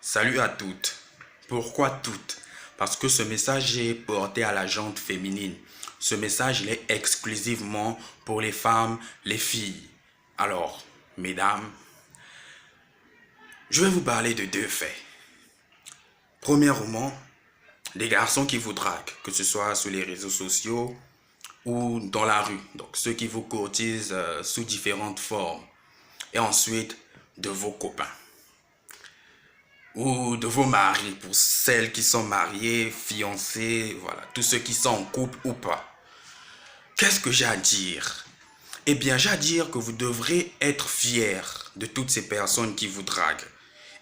Salut à toutes. Pourquoi toutes? Parce que ce message est porté à la gente féminine. Ce message, il est exclusivement pour les femmes, les filles. Alors, mesdames, je vais vous parler de deux faits. Premièrement, les garçons qui vous draguent, que ce soit sur les réseaux sociaux ou dans la rue. Donc, ceux qui vous courtisent sous différentes formes. Et ensuite, de vos copains. Ou de vos maris, pour celles qui sont mariées, fiancées, voilà, tous ceux qui sont en couple ou pas. Qu'est-ce que j'ai à dire? Eh bien, j'ai à dire que vous devrez être fiers de toutes ces personnes qui vous draguent.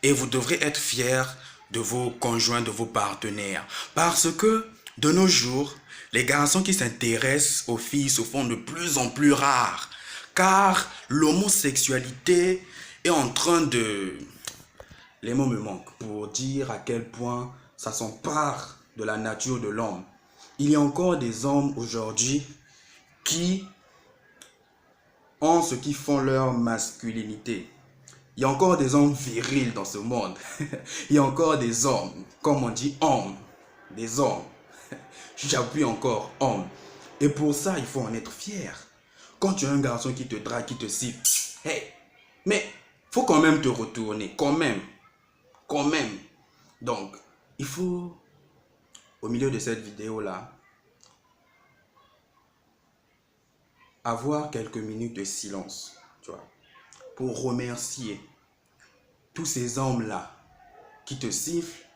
Et vous devrez être fiers de vos conjoints, de vos partenaires. Parce que, de nos jours, les garçons qui s'intéressent aux filles se font de plus en plus rares. Car l'homosexualité est en train de... Les mots me manquent pour dire à quel point ça s'empare de la nature de l'homme. Il y a encore des hommes aujourd'hui qui ont ce qui font leur masculinité. Il y a encore des hommes virils dans ce monde. Il y a encore des hommes, comme on dit hommes, des hommes. J'appuie encore hommes. Et pour ça, il faut en être fier. Quand tu as un garçon qui te drague, qui te siffle, hey, mais faut quand même te retourner, quand même. Donc, il faut, au milieu de cette vidéo-là, avoir quelques minutes de silence, tu vois, pour remercier tous ces hommes-là qui te sifflent,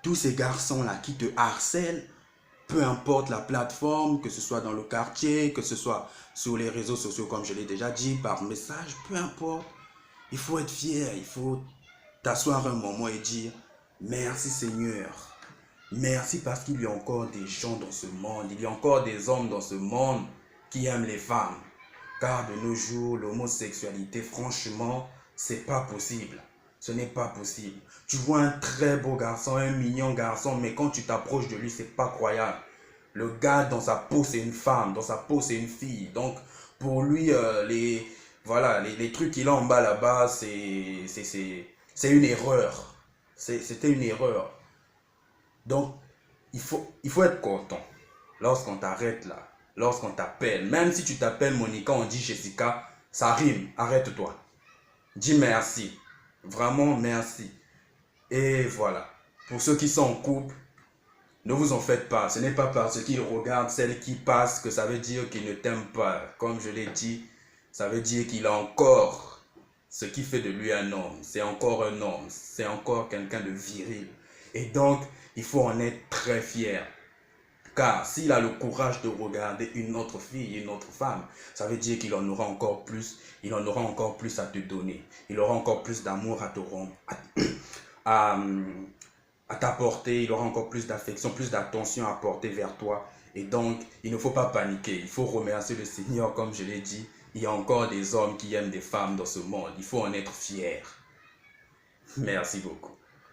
tous ces garçons-là qui te harcèlent, peu importe la plateforme, que ce soit dans le quartier, que ce soit sur les réseaux sociaux, comme je l'ai déjà dit, par message, peu importe. Il faut être fier, il faut t'asseoir un moment et dire merci Seigneur. Merci parce qu'il y a encore des gens dans ce monde, il y a encore des hommes dans ce monde qui aiment les femmes. Car de nos jours, l'homosexualité, franchement, c'est pas possible. Ce n'est pas possible. Tu vois un très beau garçon, un mignon garçon, mais quand tu t'approches de lui, c'est pas croyable. Le gars, dans sa peau, c'est une femme, dans sa peau, c'est une fille. Donc, pour lui, les trucs qu'il a en bas là-bas, c'est une erreur. C'était une erreur. Donc, il faut être content lorsqu'on t'arrête là, lorsqu'on t'appelle. Même si tu t'appelles Monica, on dit Jessica, ça rime, arrête-toi. Dis merci, vraiment merci. Et voilà, pour ceux qui sont en couple, ne vous en faites pas. Ce n'est pas parce qu'ils regardent celle qui passe que ça veut dire qu'il ne t'aime pas. Comme je l'ai dit, ça veut dire qu'il a encore ce qui fait de lui un homme. C'est encore un homme, c'est encore quelqu'un de viril. Et donc, il faut en être très fier. Car s'il a le courage de regarder une autre fille, une autre femme, ça veut dire qu'il en aura encore plus, il en aura encore plus à te donner. Il aura encore plus d'amour à te rendre, à t'apporter, il aura encore plus d'affection, plus d'attention à porter vers toi. Et donc, il ne faut pas paniquer, il faut remercier le Seigneur, comme je l'ai dit. Il y a encore des hommes qui aiment des femmes dans ce monde, il faut en être fier. Merci beaucoup.